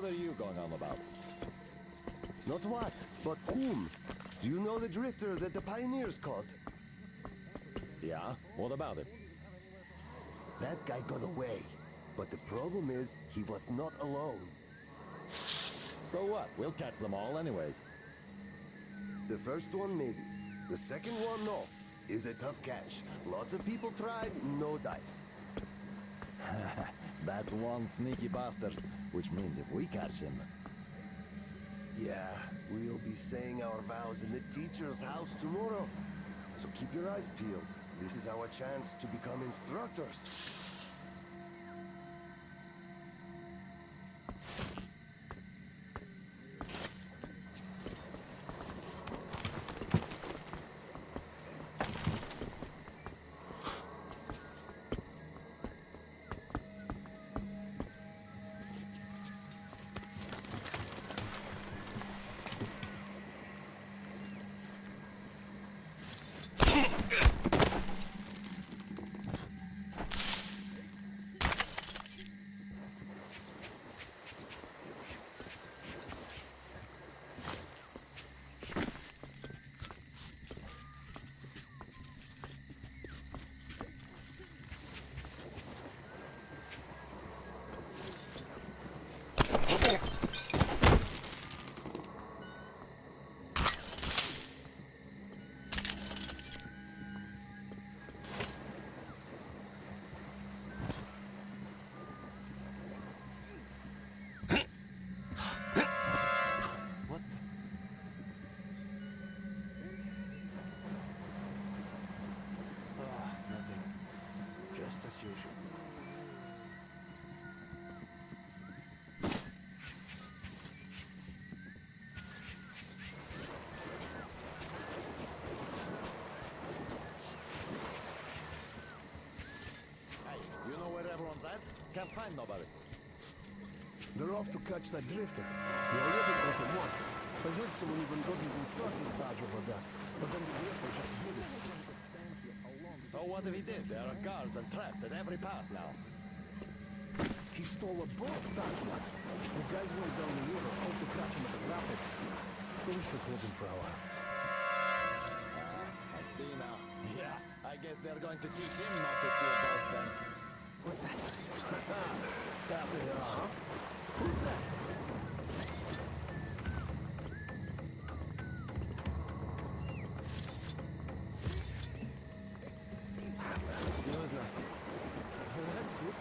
are you going on about? Not what, but whom. Do you know the drifter that the pioneers caught? Yeah? What about it? That guy got away. But the problem is, he was not alone. So what? We'll catch them all anyways. The first one, maybe. The second one, no. Is a tough catch. Lots of people tried, no dice. That's one sneaky bastard. Which means if we catch him... Yeah, we'll be saying our vows in the teacher's house tomorrow. So keep your eyes peeled. This is our chance to become instructors. Can't find nobody. They're off to catch that drifter. We already got him once. I heard someone even got his instructor's badge over that. But then the drifter just hid it. So what if he did? There are guards and traps at every part now. He stole a boat, that's what. The guys went down the river, out to catch him at the rapids. We should hold him for our house. I see now. Yeah, I guess they're going to teach him not to steal boats then. What's that? That they are. Who's that? No, it's nothing. Oh, that's good.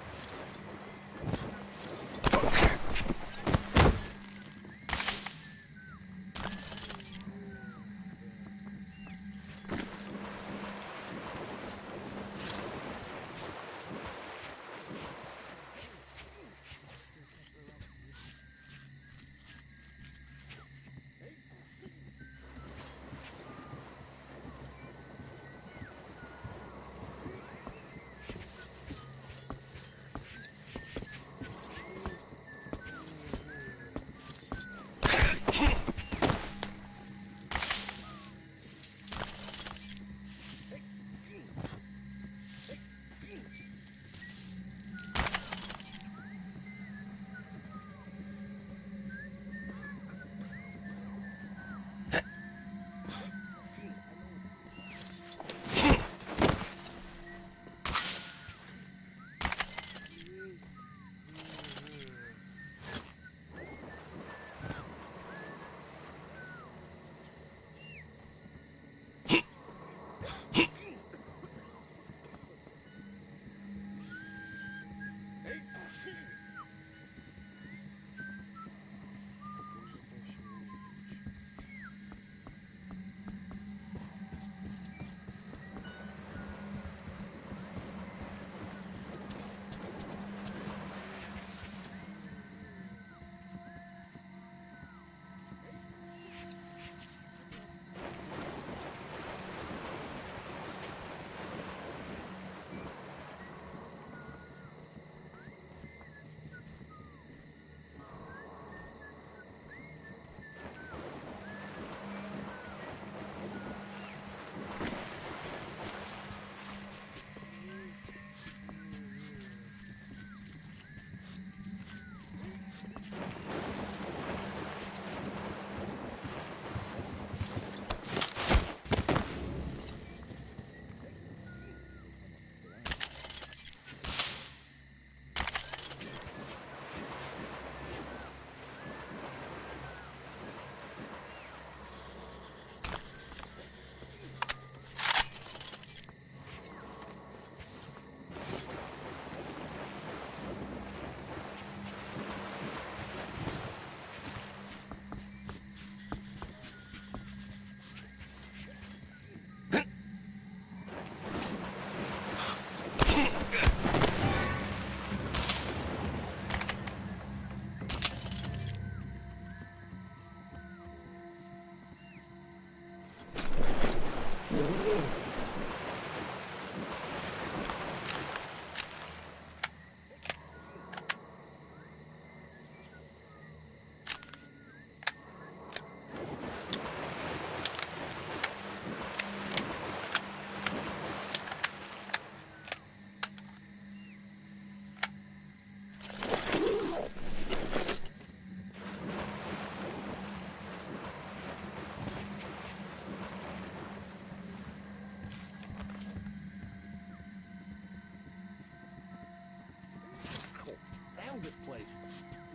Damn this place.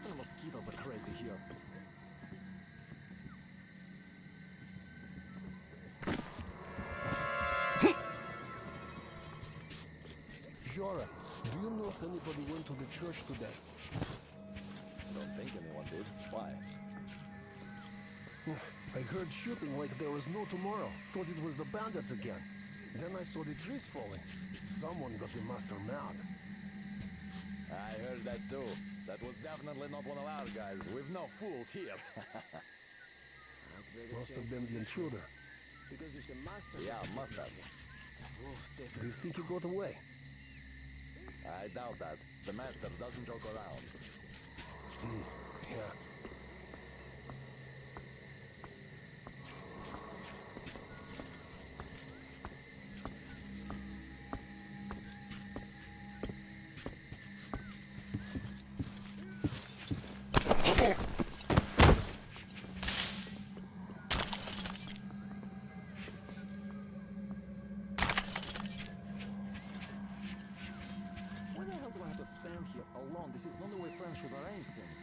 The mosquitoes are crazy here. Jora, do you know if anybody went to the church today? Don't think anyone did. Why? I heard shooting like there was no tomorrow. Thought it was the bandits again. Then I saw the trees falling. Someone got the master mad. I heard that too. That was definitely not one of our guys. We've no fools here. Must have been the intruder. Because if the master... Yeah, must have. Oh, Do you think he got away? I doubt that. The master doesn't joke around. Yeah. Why the hell do I have to stand here alone? This is not the way friends should arrange things.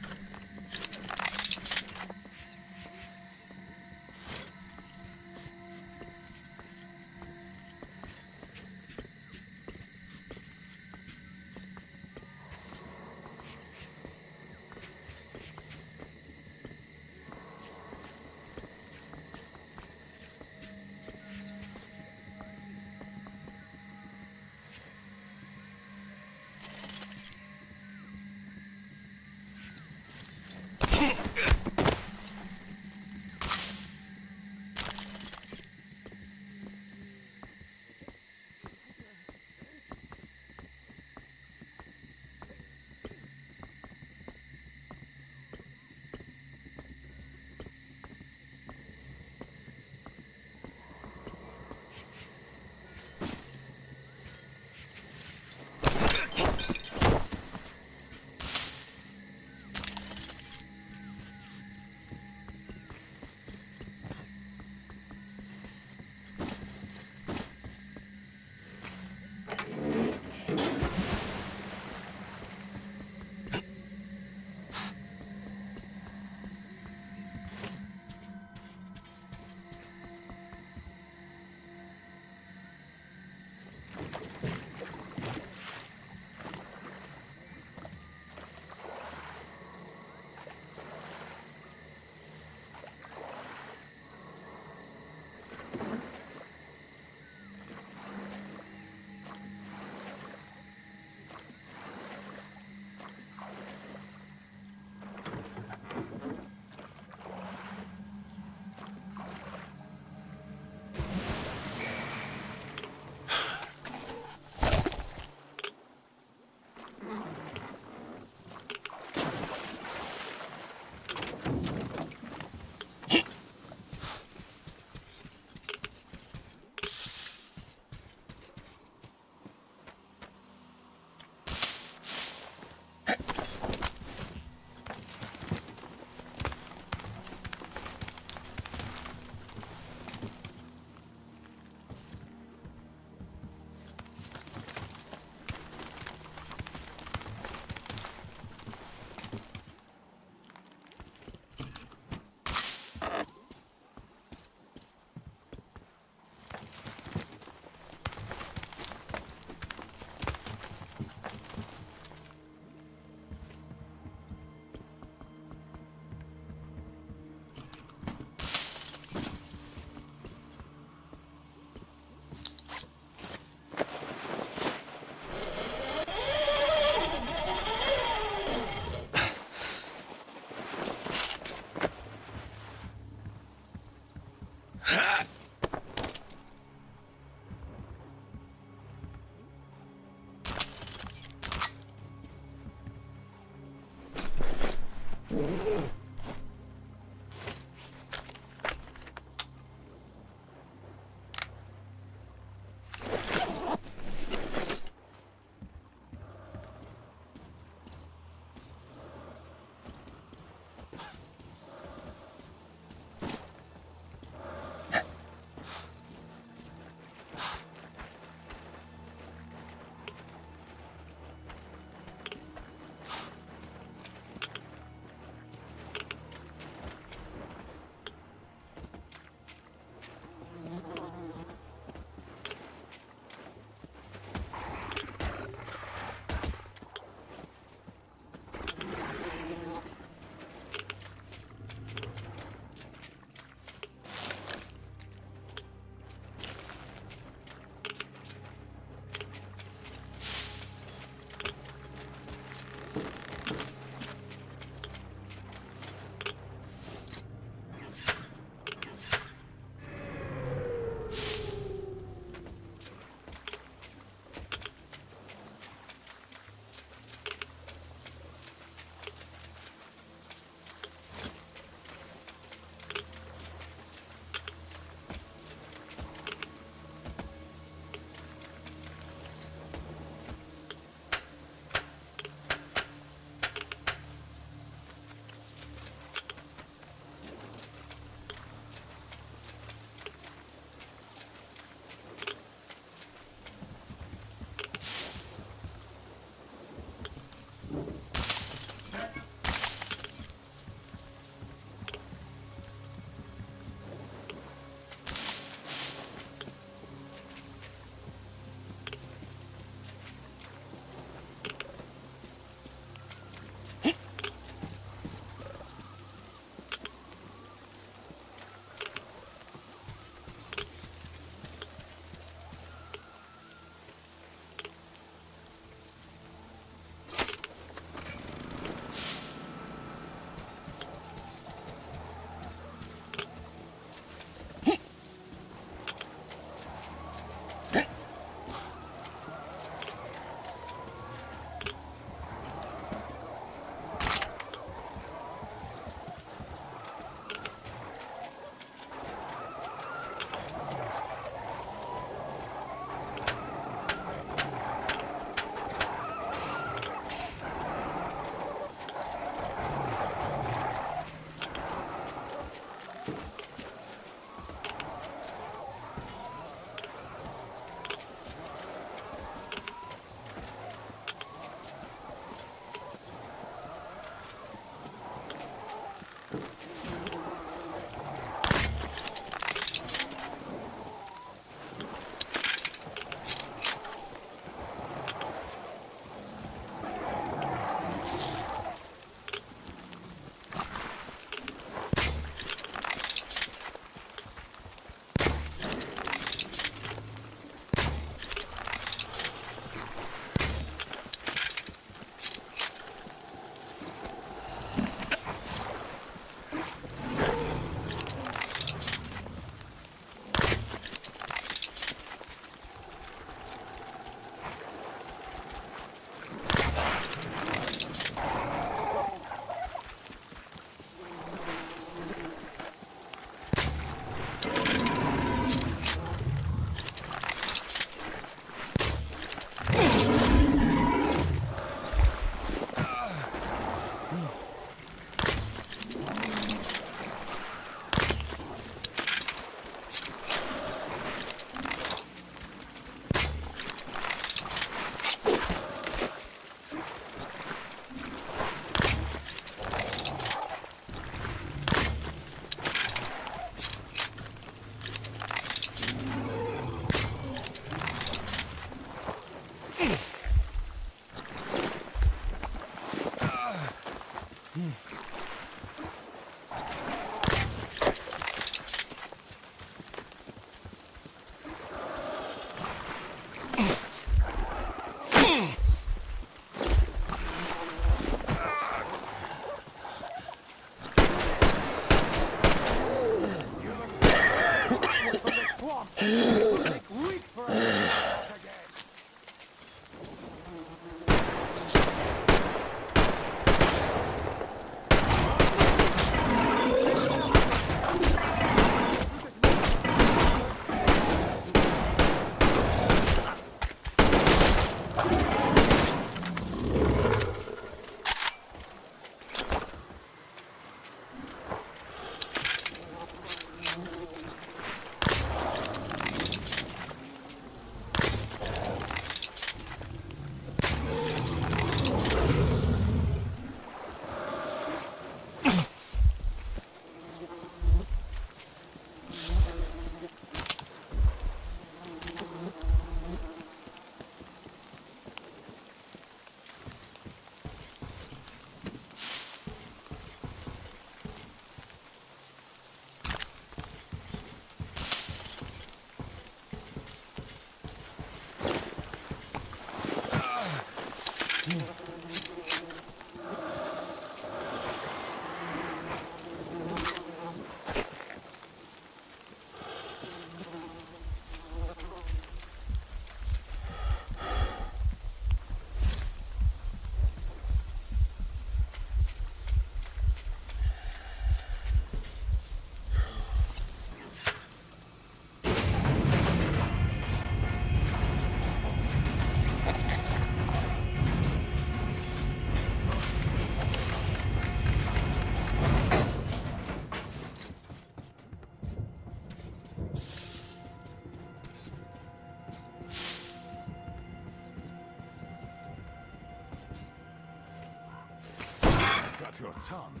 got your tongue,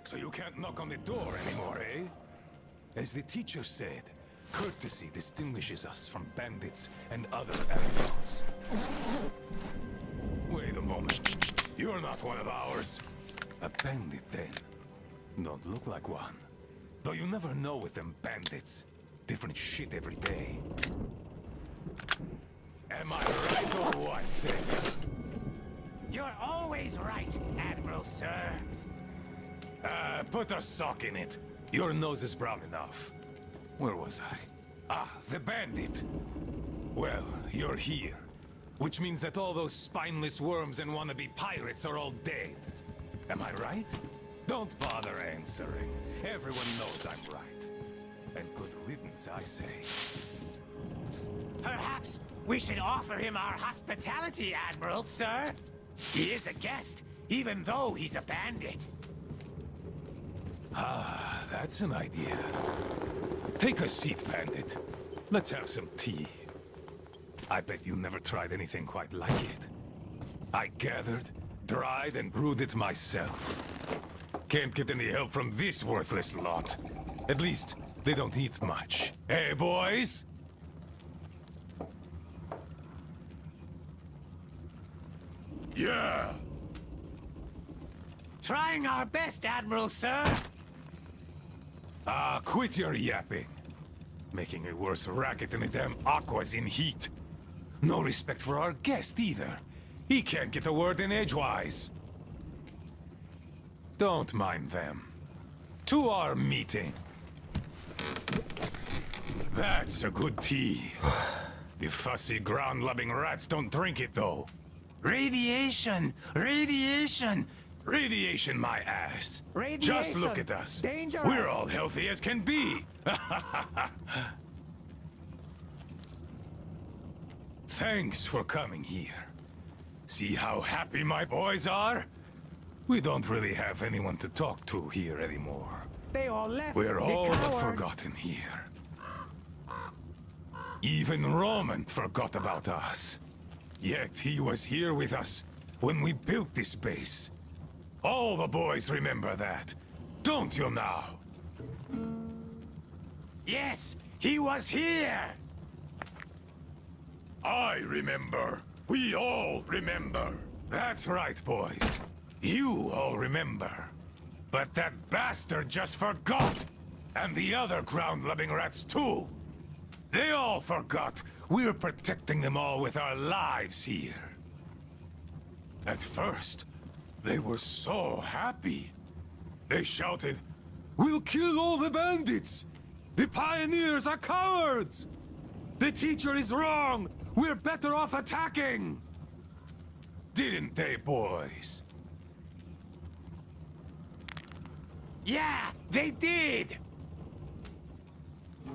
so you can't knock on the door anymore, eh? As the teacher said, courtesy distinguishes us from bandits and other animals. Wait a moment. You're not one of ours. A bandit, then. Don't look like one. Though you never know with them bandits. Different shit every day. Am I right or what, Sega? You're always right, Admiral Sir. Put a sock in it. Your nose is brown enough. Where was I? Ah, the bandit. Well, you're here. Which means that all those spineless worms and wannabe pirates are all dead. Am I right? Don't bother answering. Everyone knows I'm right. And good riddance, I say. Perhaps we should offer him our hospitality, Admiral Sir. He is a guest, even though he's a bandit. Ah, that's an idea. Take a seat, bandit. Let's have some tea. I bet you never tried anything quite like it. I gathered, dried, and brewed it myself. Can't get any help from this worthless lot. At least, they don't eat much. Hey, boys? Yeah! Trying our best, Admiral Sir. Ah, quit your yapping. Making a worse racket than the damn Aqua's in heat. No respect for our guest, either. He can't get a word in edgewise. Don't mind them. To our meeting. That's a good tea. The fussy, ground-loving rats don't drink it, though. Radiation! Radiation! Radiation, my ass. Radiation! Just look at us. Dangerous! We're all healthy as can be. Thanks for coming here. See how happy my boys are? We don't really have anyone to talk to here anymore. They all left. We're the all cowards. forgotten here. Even Roman forgot about us. Yet he was here with us when we built this base. All the boys remember that. Don't you now? Yes, he was here! I remember. We all remember. That's right, boys. You all remember. But that bastard just forgot! And the other ground-loving rats, too! They all forgot we're protecting them all with our lives here. At first, they were so happy. They shouted, "We'll kill all the bandits! The pioneers are cowards! The teacher is wrong! We're better off attacking!" Didn't they, boys? Yeah, they did!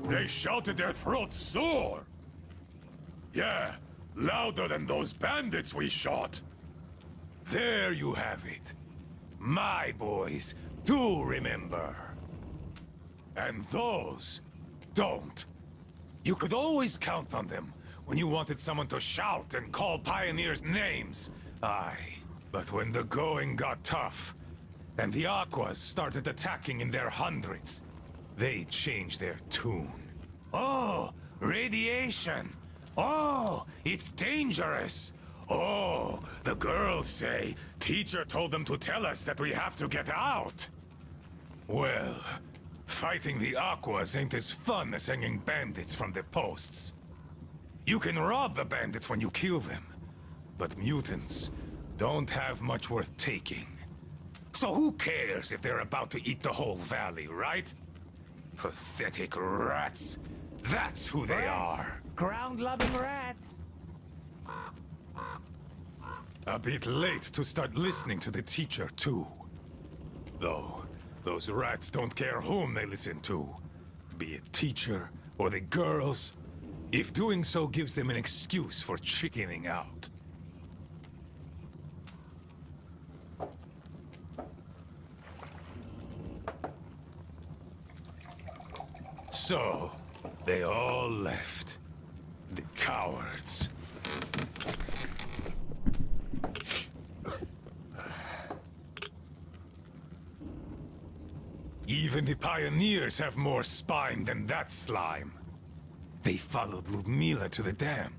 They shouted their throats sore! Yeah, louder than those bandits we shot! There you have it. My boys do remember. And those don't. You could always count on them when you wanted someone to shout and call pioneers names. Aye, but when the going got tough, and the Aquas started attacking in their hundreds, they changed their tune. Oh, radiation! Oh, it's dangerous! Oh, the girls say teacher told them to tell us that we have to get out. Well, fighting the Aquas ain't as fun as hanging bandits from the posts. You can rob the bandits when you kill them, but mutants don't have much worth taking. So who cares if they're about to eat the whole valley, right? Pathetic rats. That's who they are. Ground-loving rats! A bit late to start listening to the teacher, too. Though, those rats don't care whom they listen to. Be it teacher or the girls, if doing so gives them an excuse for chickening out. So, they all left. The cowards. Even the pioneers have more spine than that slime. They followed Ludmila to the dam.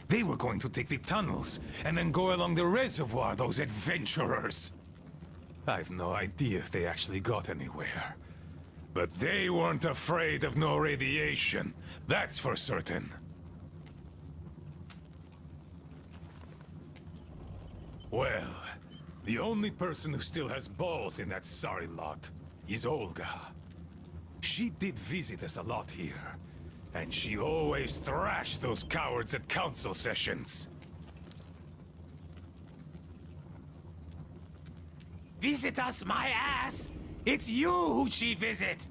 They were going to take the tunnels, and then go along the reservoir, those adventurers. I've no idea if they actually got anywhere. But they weren't afraid of no radiation, that's for certain. Well, the only person who still has balls in that sorry lot is Olga. She did visit us a lot here, and she always thrashed those cowards at council sessions. Visit us, my ass! It's you who she visit!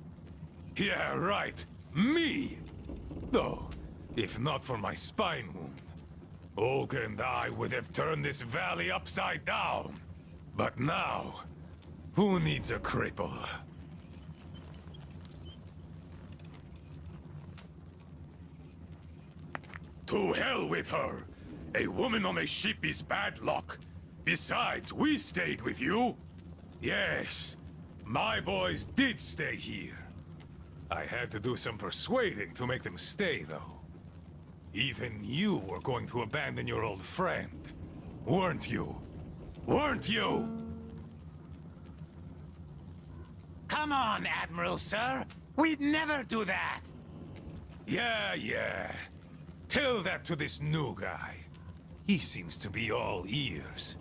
Yeah, right. Me! Though, if not for my spine wound, Olga and I would have turned this valley upside down. But now, who needs a cripple? To hell with her! A woman on a ship is bad luck. Besides, we stayed with you. Yes, my boys did stay here. I had to do some persuading to make them stay, though. Even you were going to abandon your old friend, weren't you? Weren't you? Come on, Admiral, sir! We'd never do that! Yeah. Tell that to this new guy. He seems to be all ears.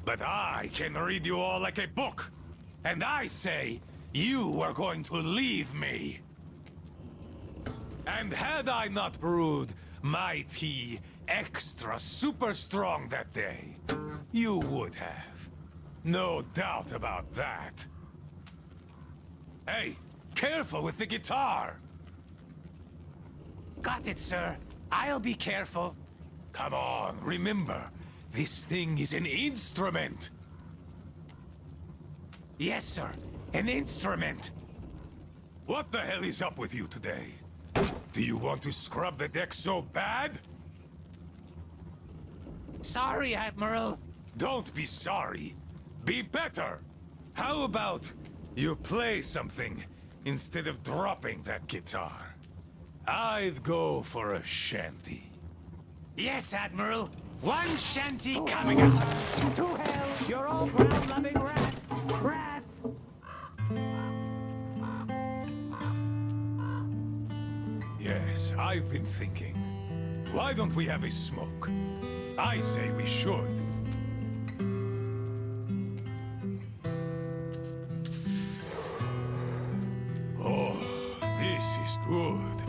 But I can read you all like a book. And I say, you are going to leave me. And had I not brewed my tea extra super strong that day, you would have. No doubt about that. Hey, careful with the guitar! Got it, sir. I'll be careful. Come on, remember, this thing is an instrument. Yes, sir. An instrument. What the hell is up with you today? Do you want to scrub the deck so bad? Sorry, Admiral. Don't be sorry. Be better. How about you play something instead of dropping that guitar? I'd go for a shanty. Yes, Admiral. One shanty coming up. To hell, you're all ground-loving rats! Rats! Yes, I've been thinking. Why don't we have a smoke? I say we should. Oh, this is good.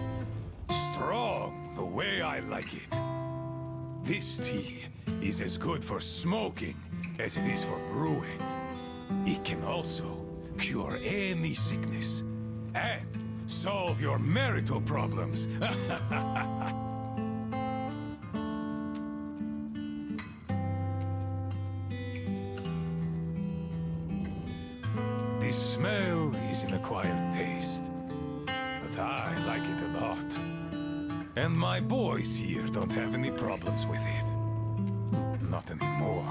Strong, the way I like it. This tea is as good for smoking as it is for brewing. It can also cure any sickness and solve your marital problems. The smell is an acquired taste, but I like it a lot. And my boys here don't have any problems with it. Not anymore.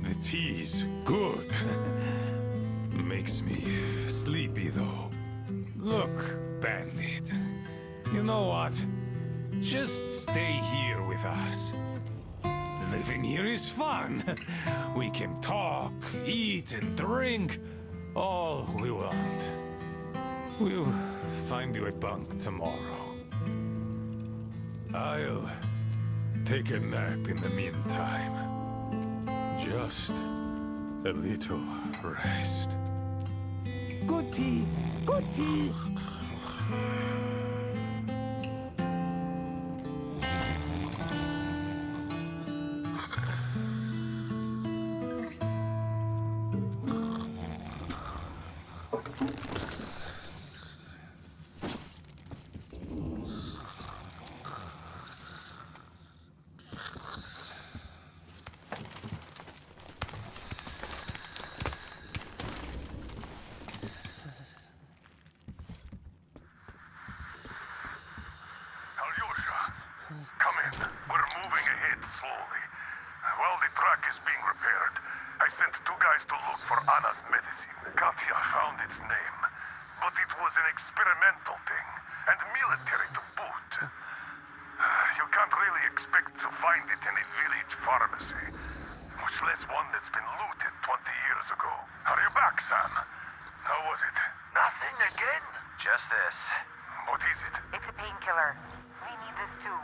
The tea's good. Makes me sleepy, though. Look, Bandit. You know what? Just stay here with us. Living here is fun. We can talk, eat, and drink all we want. We'll find you a bunk tomorrow. I'll take a nap in the meantime. Just a little rest. Good tea. Good tea. went slowly. While the truck is being repaired, I sent 2 guys to look for Anna's medicine. Katya found its name, but it was an experimental thing, and military to boot. You can't really expect to find it in a village pharmacy, much less one that's been looted 20 years ago. Are you back, son? How was it? Nothing again? Just this. What is it? It's a painkiller. We need this too.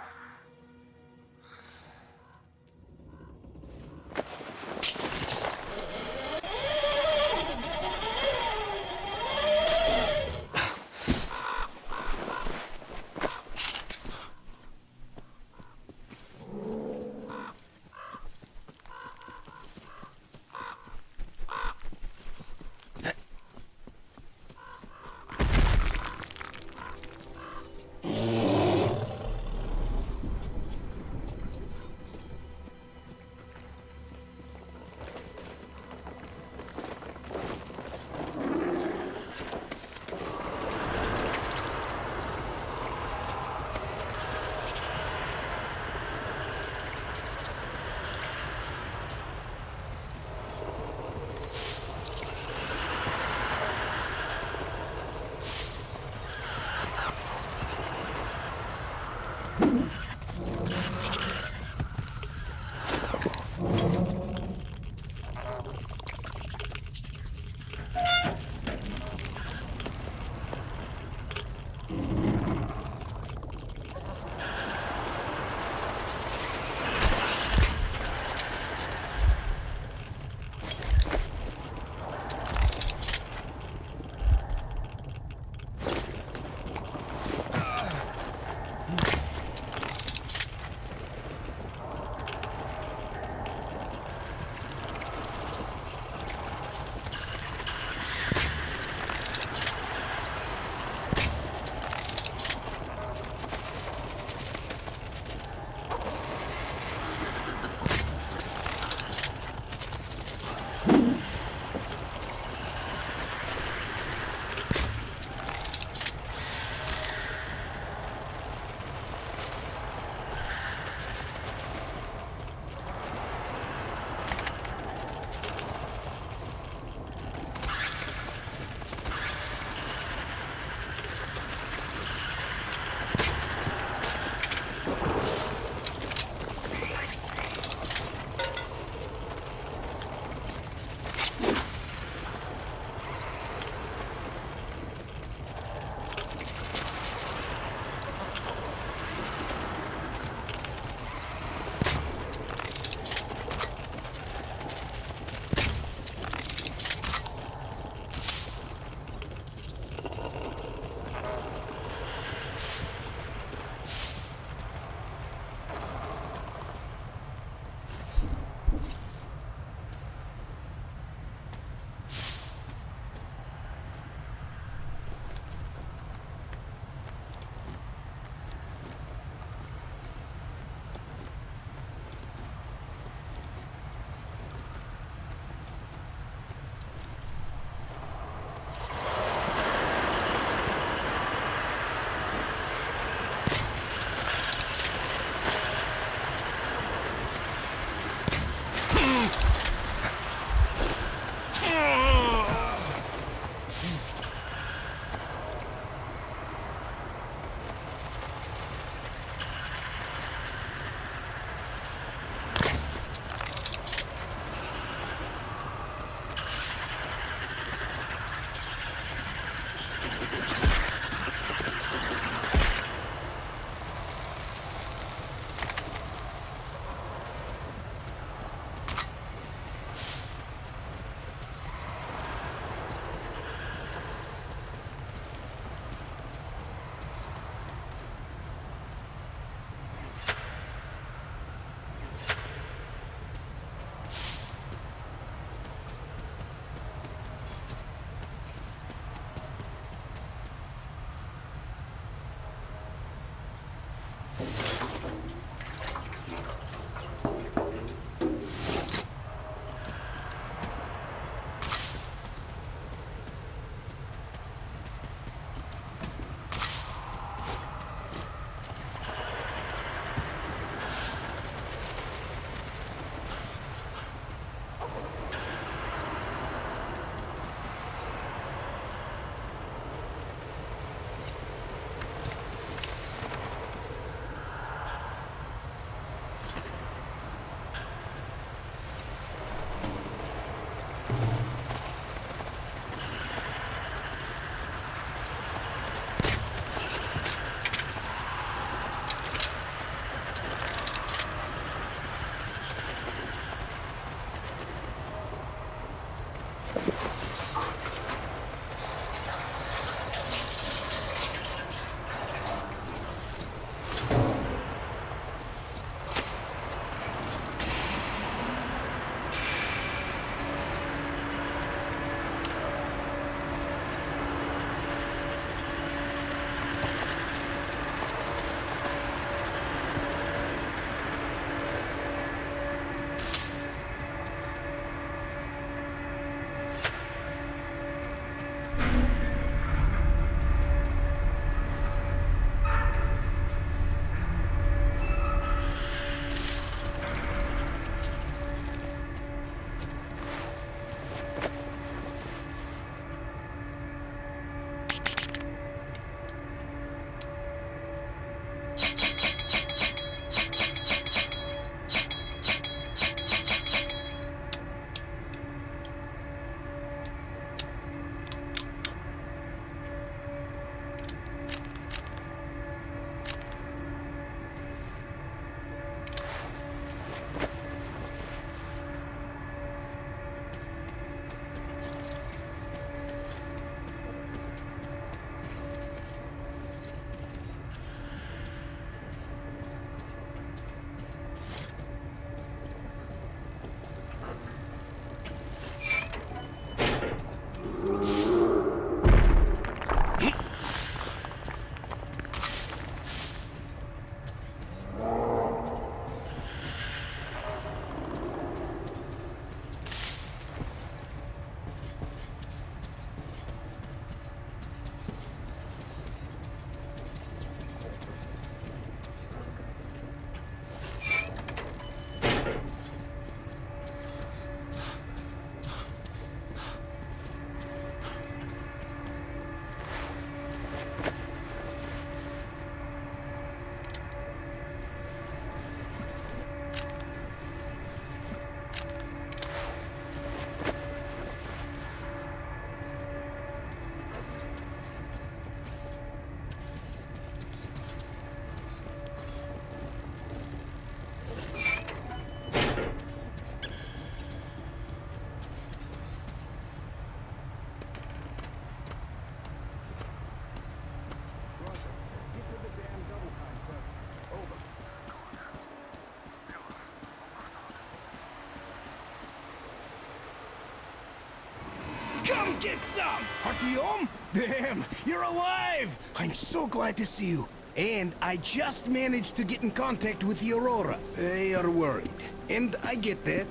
Come get some! Artyom? Damn, you're alive! I'm so glad to see you. And I just managed to get in contact with the Aurora. They are worried. And I get that.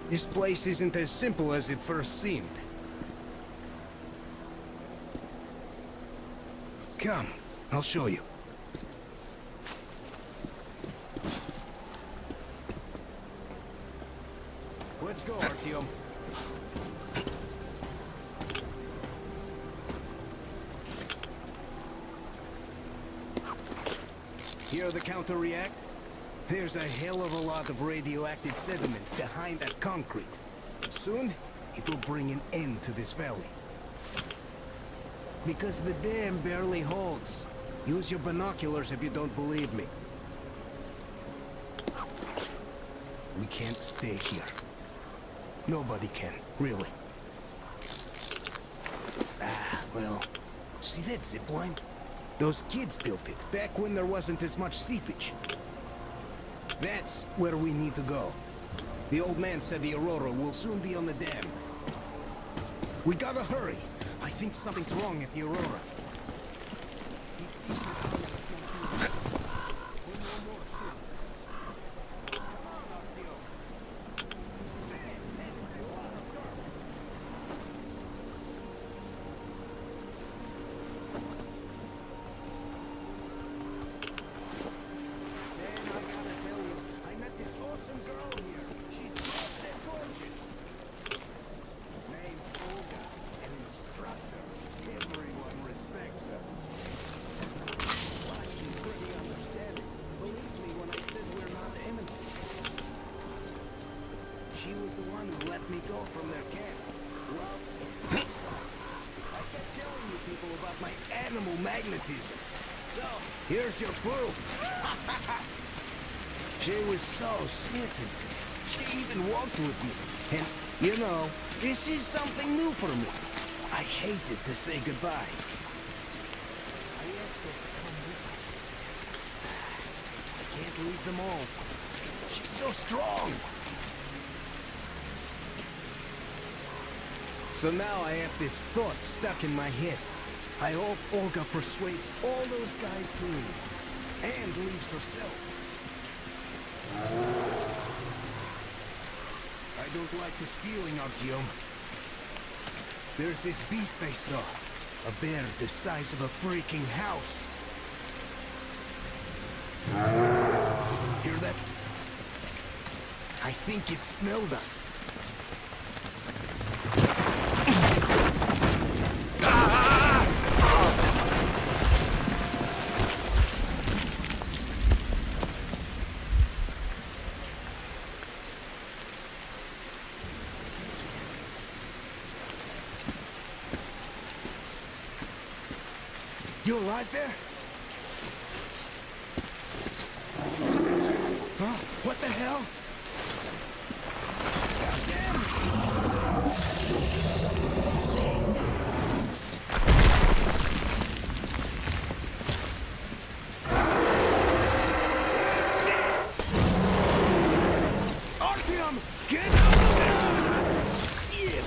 This place isn't as simple as it first seemed. Come, I'll show you. Let's go, Artyom. Hear the counter react? There's a hell of a lot of radioactive sediment behind that concrete. Soon, it will bring an end to this valley. Because the dam barely holds. Use your binoculars if you don't believe me. We can't stay here. Nobody can, really. Ah, well, see that zipline? Those kids built it back when there wasn't as much seepage. That's where we need to go. The old man said the Aurora will soon be on the dam. We gotta hurry. I think something's wrong at the Aurora. She was the one who let me go from their camp. Well, I kept telling you people about my animal magnetism. So, here's your proof. She was so smitten. She even walked with me. And, you know, this is something new for me. I hated to say goodbye. I asked her to come with us. I can't leave them all. She's so strong. So now I have this thought stuck in my head. I hope Olga persuades all those guys to leave. And leaves herself. I don't like this feeling, Artyom. There's this beast I saw. A bear the size of a freaking house. Hear that? I think it smelled us. You alive there? Huh? What the hell? Artyom! Get out of there! Shit!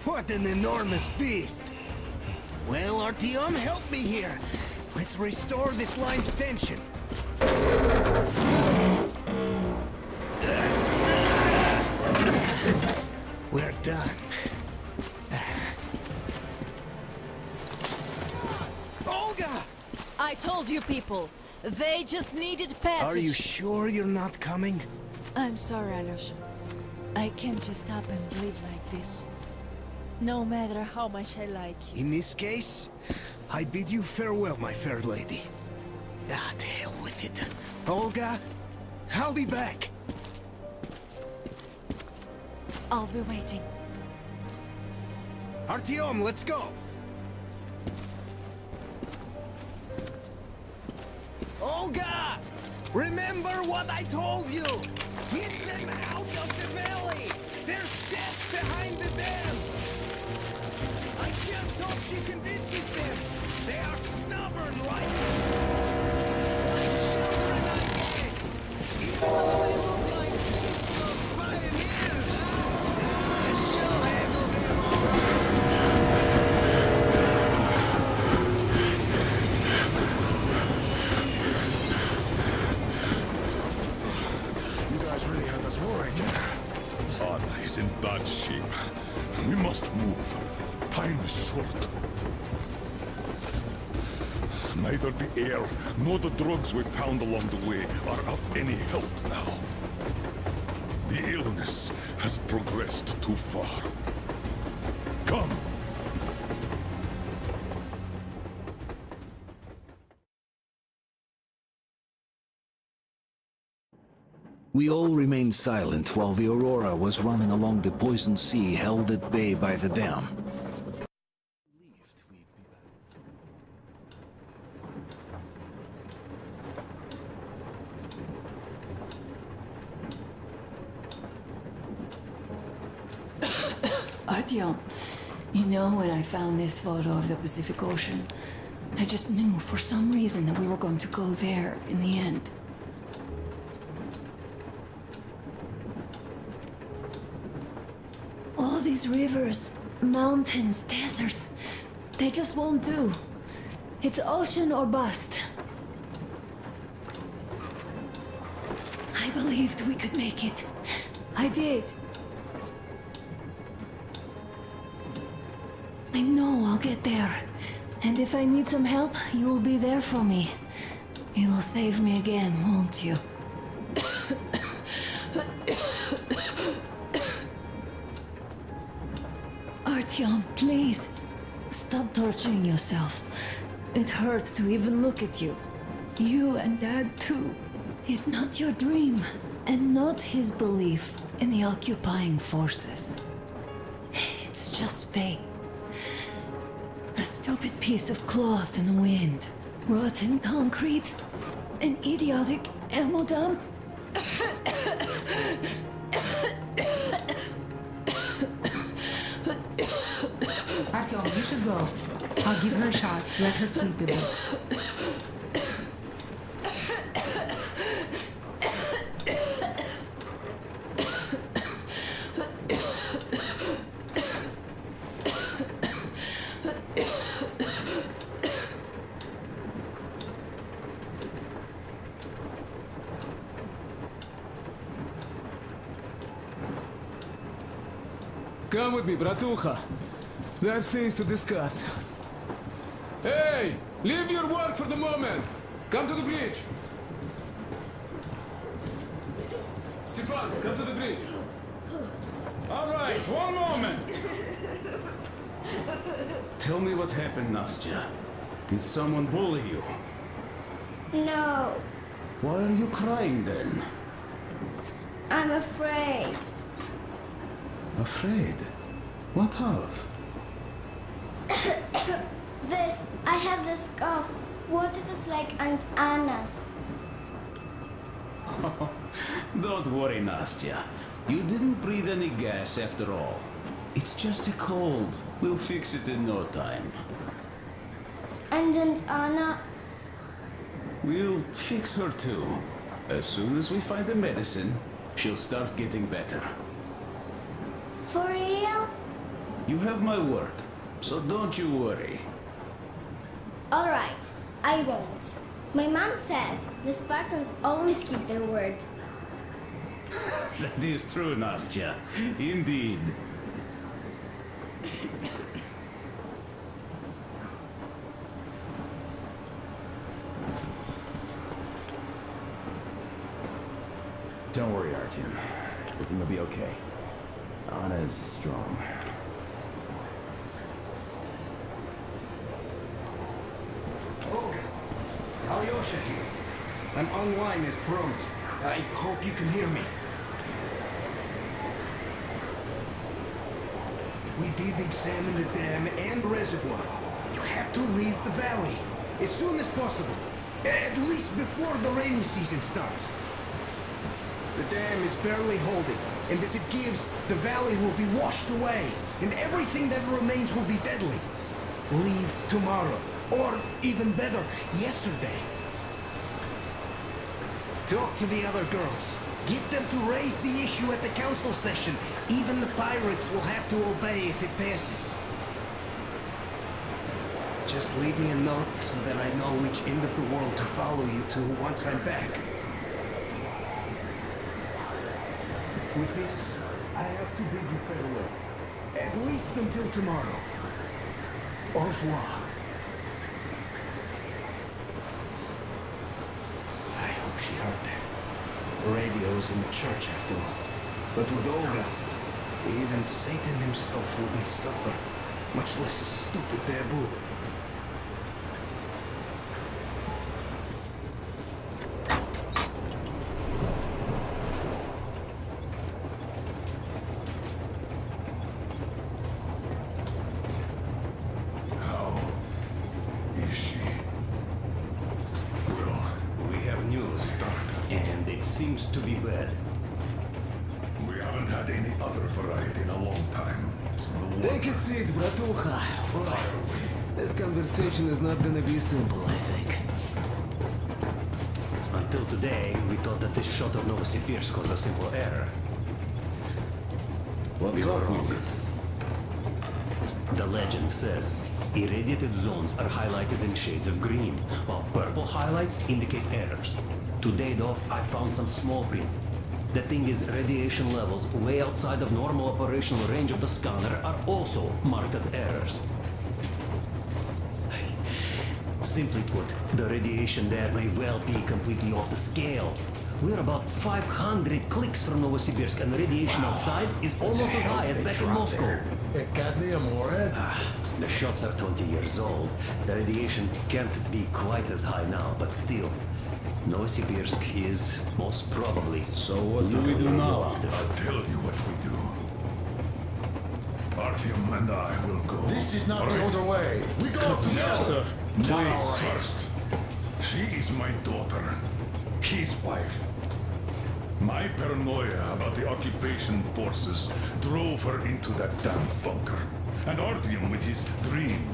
What an enormous beast! Well, Artyom, help me here. Let's restore this line's tension. We're done. Olga! I told you people. They just needed passage. Are you sure you're not coming? I'm sorry, Alyosha. I can't just up and live like this. No matter how much I like you. In this case, I bid you farewell, my fair lady. Ah, to hell with it. Olga, I'll be back. I'll be waiting. Artyom, let's go! Olga! Remember what I told you! Get them out of the valley! There's death behind the dam! I just hope she convinces them! They are stubborn like children, I guess! Even though they look like these pioneers, huh? must move. Time is short. Neither the air nor the drugs we found along the way are of any help now. The illness has progressed too far. Come! We all remained silent while the Aurora was running along the poison sea held at bay by the dam. Artyom, you know, when I found this photo of the Pacific Ocean, I just knew for some reason that we were going to go there in the end. All these rivers, mountains, deserts, they just won't do. It's ocean or bust. I believed we could make it. I did. I know I'll get there. And if I need some help, you'll be there for me. You will save me again, won't you? Artyom, please. Stop torturing yourself. It hurts to even look at you. You and Dad too. It's not your dream, and not his belief in the occupying forces. It's just fate. A stupid piece of cloth in the wind. Rotten concrete. An idiotic ammo dump. Artyom, you should go. I'll give her a shot. Let her sleep a bit. Come with me, bratucha. There are things to discuss. Hey! Leave your work for the moment! Come to the bridge! Stepan, come to the bridge! All right, one moment! Tell me what happened, Nastya. Did someone bully you? No, Why are you crying then? I'm afraid. Afraid? What of? I have this cough. What if it's like Aunt Anna's? Don't worry, Nastya. You didn't breathe any gas after all. It's just a cold. We'll fix it in no time. And Aunt Anna? We'll fix her too. As soon as we find the medicine, she'll start getting better. For real? You have my word, so don't you worry. All right, I won't. My mom says the Spartans always keep their word. That is true, Nastya. Indeed. Don't worry, Artyom. Everything will be okay. Anna is strong. Olga, Alyosha here. I'm online as promised. I hope you can hear me. We did examine the dam and reservoir. You have to leave the valley as soon as possible. At least before the rainy season starts. The dam is barely holding, and if it gives, the valley will be washed away, and everything that remains will be deadly. Leave tomorrow, or even better, yesterday. Talk to the other girls. Get them to raise the issue at the council session. Even the pirates will have to obey if it passes. Just leave me a note so that I know which end of the world to follow you to once I'm back. With this, I have to bid you farewell. At least until tomorrow. Au revoir. I hope she heard that. Radio's in the church after all. But with Olga, even Satan himself wouldn't stop her. Much less a stupid taboo. How is she? Well, We have news, and it seems to be bad. we haven't had any other variety in a long time. So the Take a seat, bratucha. This conversation is not gonna be simple, I think. Until today, we thought that this shot of Novosibirsk was a simple error. What's We were up wrong. with it? The legend says irradiated zones are highlighted in shades of green, while purple highlights indicate errors. Today, though, I found some small print. The thing is, radiation levels way outside of normal operational range of the scanner are also marked as errors. Simply put, the radiation there may well be completely off the scale. We're about 500 clicks from Novosibirsk, and the radiation outside is almost as high as back in Moscow. Cadmium red? The shots are 20 years old. The radiation can't be quite as high now, but still, Novosibirsk is most probably. So what do we do now? I'll tell you what we do. Artyom and I will go. This is not All the right? other way. We go together. Yes, sir. Please, first. She is my daughter. His wife. My paranoia about the occupation forces drove her into that damn bunker. And Artyom with his dream.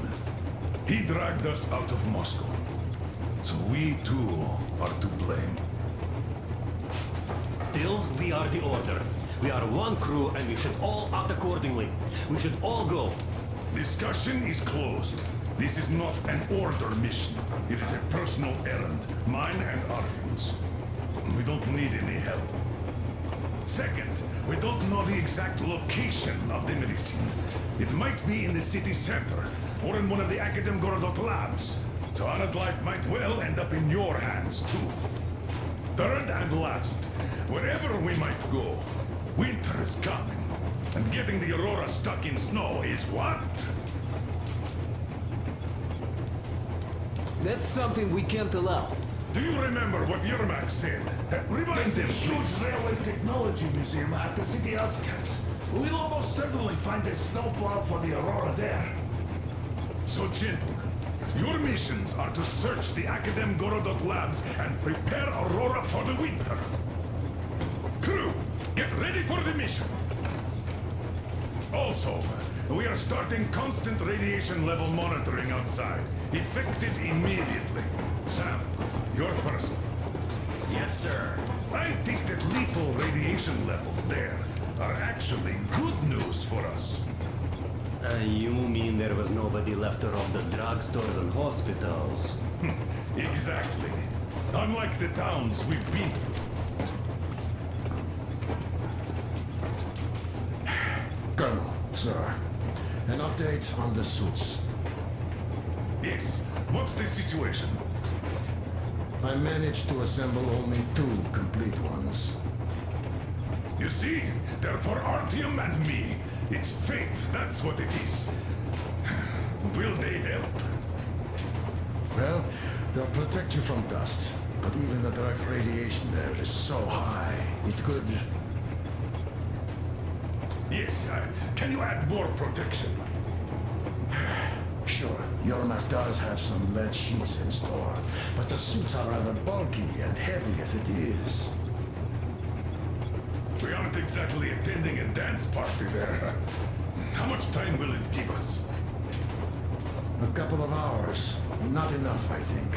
He dragged us out of Moscow. So we too are to blame. Still, we are the Order. We are one crew, and we should all act accordingly. We should all go. Discussion is closed. This is not an Order mission. It is a personal errand, mine and Artyom's. We don't need any help. Second, we don't know the exact location of the medicine. It might be in the city center, or in one of the Akademgorodok labs. So Anna's life might well end up in your hands, too. Third and last, wherever we might go, winter is coming. And getting the Aurora stuck in snow is what? That's something we can't allow. Do you remember what Yermak said? Remind There's a them, huge please. railway technology museum at the city outskirts. We'll almost certainly find a snowplow for the Aurora there. So, gentlemen, your missions are to search the Akademgorodok labs and prepare Aurora for the winter. Crew, get ready for the mission. Also, we are starting constant radiation level monitoring outside. Effective immediately. Sam, you're first. Yes, sir. I think that lethal radiation levels there are actually good news for us. You mean there was nobody left to rob the drugstores and hospitals? Exactly. Unlike the towns we've been through. Colonel, sir, an update on the suits. Yes, what's the situation? I managed to assemble only 2 complete ones. You see, they're for Artyom and me. It's fate, that's what it is. Will they help? Well, they'll protect you from dust. But even the direct radiation there is so high, it could... Yes, can you add more protection? Sure, Yermak does have some lead sheets in store, but the suits are rather bulky and heavy as it is. We aren't exactly attending a dance party there. How much time will it give us? A couple of hours. Not enough, I think.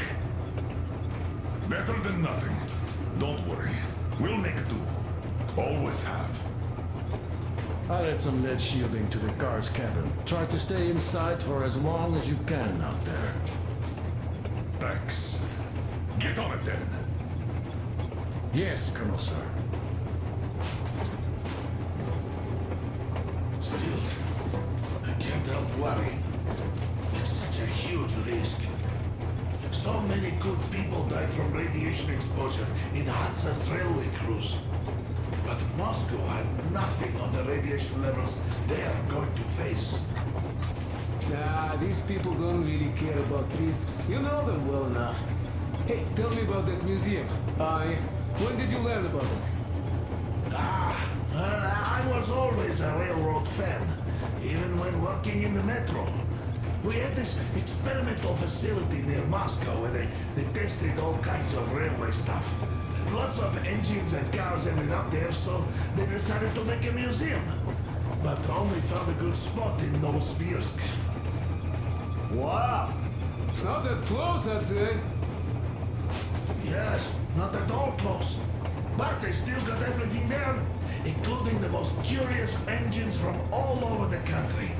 Better than nothing. Don't worry. We'll make do. Always have. I'll add some lead shielding to the car's cabin. Try to stay inside for as long as you can out there. Thanks. Get on it then. Yes, Colonel, sir. Still, can't help worry. It's such a huge risk. So many good people died from radiation exposure in Hansa's railway crews. But Moscow had nothing on the radiation levels they are going to face. Nah, these people don't really care about risks. You know them well enough. Hey, tell me about that museum. When did you learn about it? I was always a railroad fan, even when working in the metro. We had this experimental facility near Moscow where they tested all kinds of railway stuff. Lots of engines and cars ended up there, so they decided to make a museum. But only found a good spot in Novosibirsk. Wow! It's not that close, I'd say. Yes, not at all close. But they still got everything there, including the most curious engines from all over the country.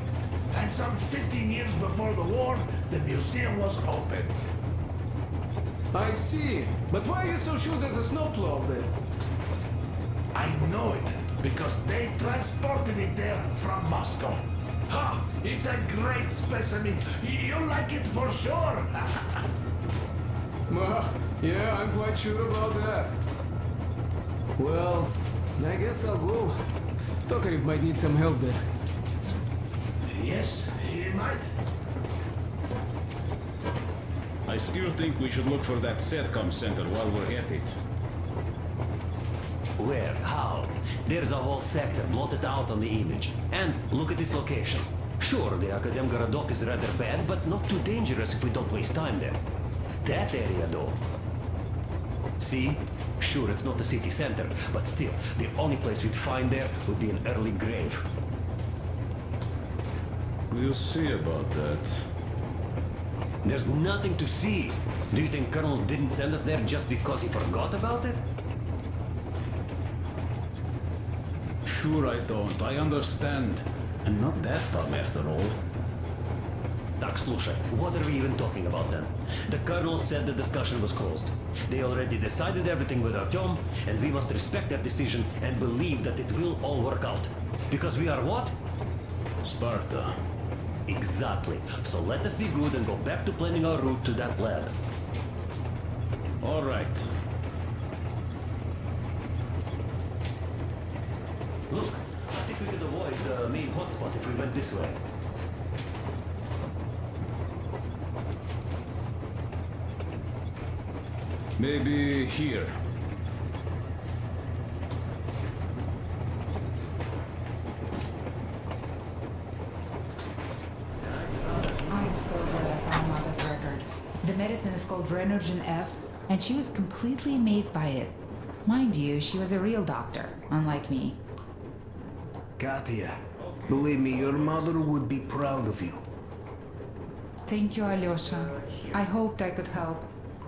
And some 15 years before the war, the museum was opened. I see. But why are you so sure there's a snowplow there? I know it, because they transported it there from Moscow. Ha! It's a great specimen. You'll like it for sure. Yeah, I'm quite sure about that. Well, I guess I'll go. Tokarev might need some help there. Yes, he might. I still think we should look for that SATCOM center while we're at it. Where? How? There's a whole sector blotted out on the image. And look at its location. Sure, the Akademgorodok is rather bad, but not too dangerous if we don't waste time there. That area, though. See? Sure, it's not the city center, but still, the only place we'd find there would be an early grave. We'll see about that. There's nothing to see. Do you think Colonel didn't send us there just because he forgot about it? Sure I don't. I understand. I'm not that dumb after all. Так, слушай, what are we even talking about then? The Colonel said the discussion was closed. They already decided everything with Artyom, and we must respect their decision and believe that it will all work out. Because we are what? Sparta. Exactly. So let us be good and go back to planning our route to that lab. All right. Look, I think we could avoid the main hotspot if we went this way. Maybe here. I'm so glad I found Mother's record. The medicine is called Renergen F, and she was completely amazed by it. Mind you, she was a real doctor, unlike me. Katya, believe me, your mother would be proud of you. Thank you, Alyosha. I hoped I could help,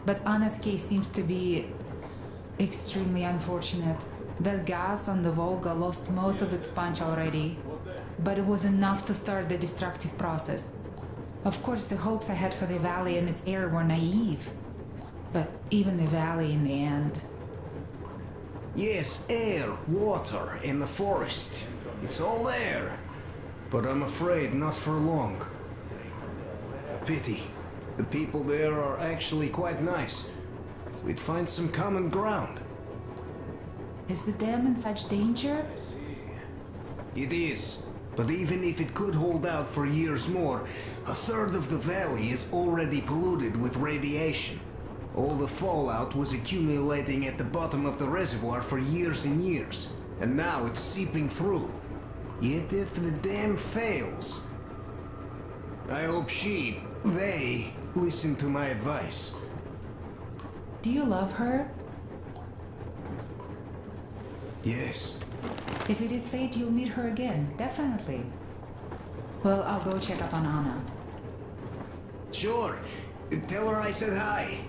but Anna's case seems to be extremely unfortunate. That gas on the Volga lost most of its punch already, but it was enough to start the destructive process. Of course, the hopes I had for the valley and its air were naive, but even the valley in the end. Yes, air, water, and the forest. It's all there. But I'm afraid not for long. A pity. The people there are actually quite nice. We'd find some common ground. Is the dam in such danger? It is. But even if it could hold out for years more, a third of the valley is already polluted with radiation. All the fallout was accumulating at the bottom of the reservoir for years and years. And now it's seeping through. Yet if the dam fails, I hope they listen to my advice. Do you love her? Yes. If it is fate, you'll meet her again, definitely. Well, I'll go check up on Anna. Sure. Tell her I said hi.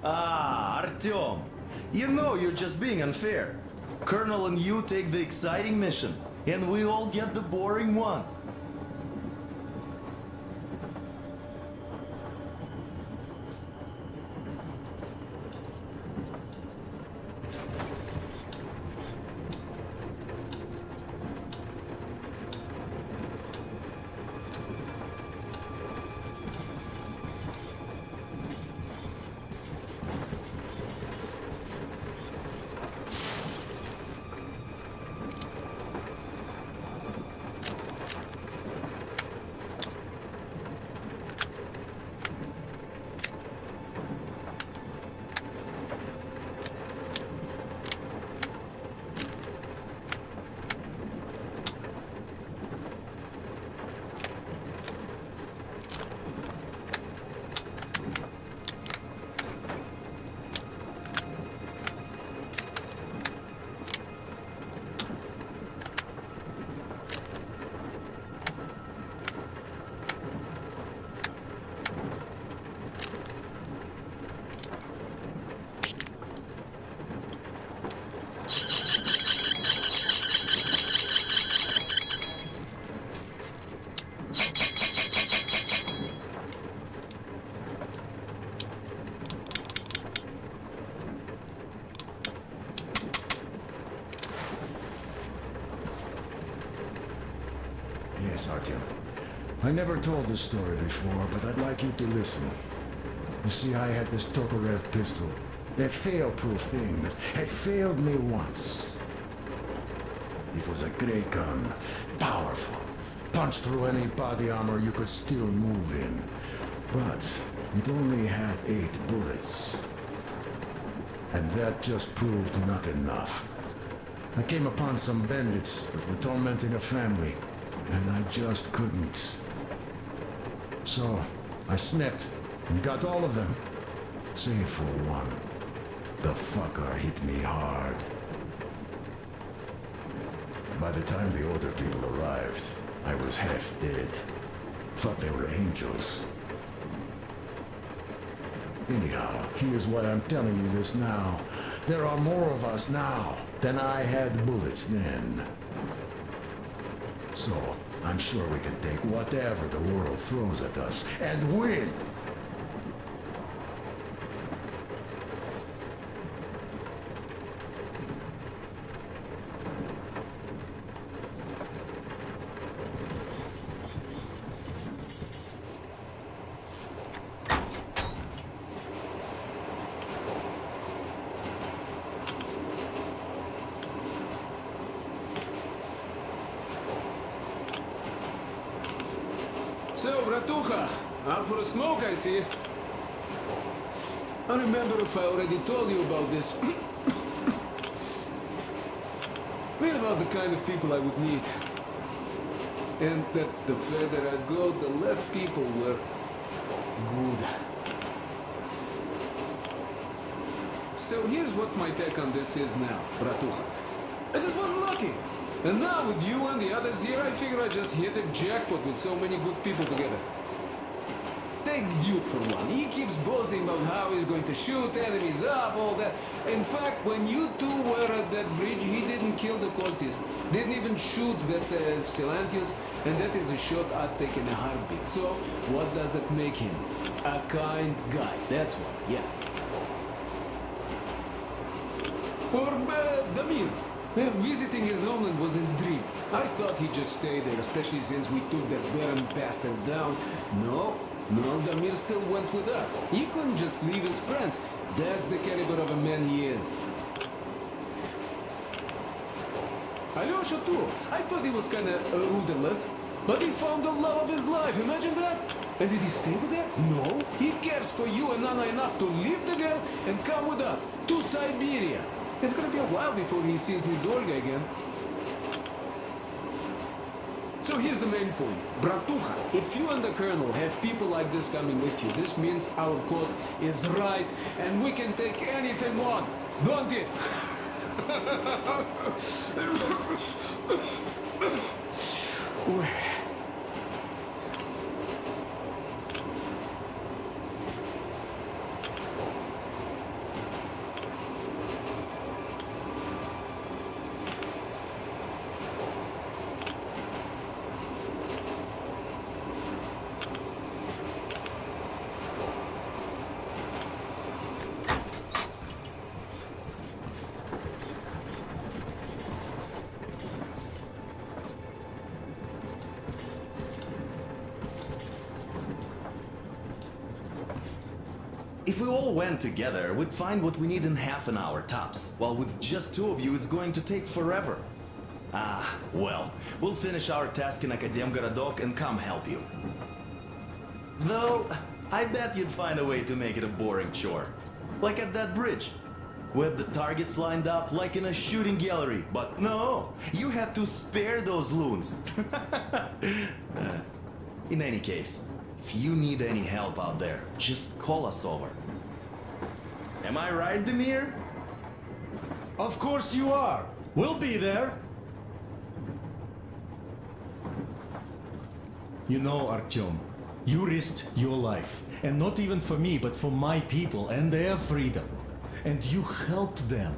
Ah, Artyom. You know you're just being unfair. Colonel and you take the exciting mission, and we all get the boring one. I never told this story before, but I'd like you to listen. You see, I had this Tokarev pistol. That fail-proof thing that had failed me once. It was a great gun. Powerful. Punched through any body armor you could still move in. But it only had 8 bullets. And that just proved not enough. I came upon some bandits that were tormenting a family, and I just couldn't. So, I snapped and got all of them, save for one. The fucker hit me hard. By the time the older people arrived, I was half dead. Thought they were angels. Anyhow, here's why I'm telling you this now. There are more of us now than I had bullets then. So, I'm sure we can take whatever the world throws at us and win! So, Bratucha, out for a smoke, I see. I remember if I already told you about this. Read about the kind of people I would meet. And that the further I go, the less people were good. So here's what my take on this is now, Bratucha. I just wasn't lucky. And now with you and the others here, I figure I just hit a jackpot with so many good people together. Take Duke for one. He keeps boasting about how he's going to shoot enemies up, all that. In fact, when you two were at that bridge, he didn't kill the cultist. Didn't even shoot that Silantius, and that is a shot I'd take in a heartbeat. So, what does that make him? A kind guy, that's what, yeah. Or Damir. Visiting his homeland was his dream. I thought he'd just stay there, especially since we took that Baron bastard down. No, Damir still went with us. He couldn't just leave his friends. That's the caliber of a man he is. Alyosha too. I thought he was kinda rudderless, but he found the love of his life, imagine that? And did he stay with her? No. He cares for you and Anna enough to leave the girl and come with us to Siberia. It's gonna be a while before he sees his Olga again. So here's the main point. Bratucha, if you and the Colonel have people like this coming with you, this means our cause is right and we can take anything on, don't it? If we all went together, we'd find what we need in half an hour tops, while with just 2 of you, it's going to take forever. Ah, well, we'll finish our task in Akademgorodok and come help you. Though, I bet you'd find a way to make it a boring chore. Like at that bridge. With the targets lined up like in a shooting gallery. But no, you had to spare those loons. In any case, if you need any help out there, just call us over. Am I right, Damir? Of course you are. We'll be there. You know, Artyom, you risked your life. And not even for me, but for my people and their freedom. And you helped them.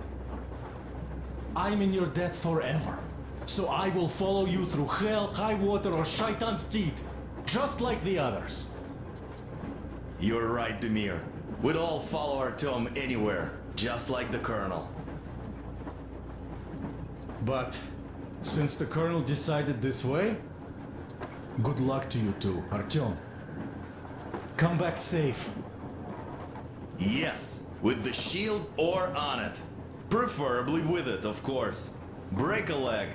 I'm in your debt forever. So I will follow you through hell, high water, or Shaitan's teeth. Just like the others. You're right, Damir. We'd all follow Artyom anywhere, just like the Colonel. But since the Colonel decided this way, Good luck to you too, Artyom. Come back safe. Yes, with the shield or on it. Preferably with it, of course. Break a leg,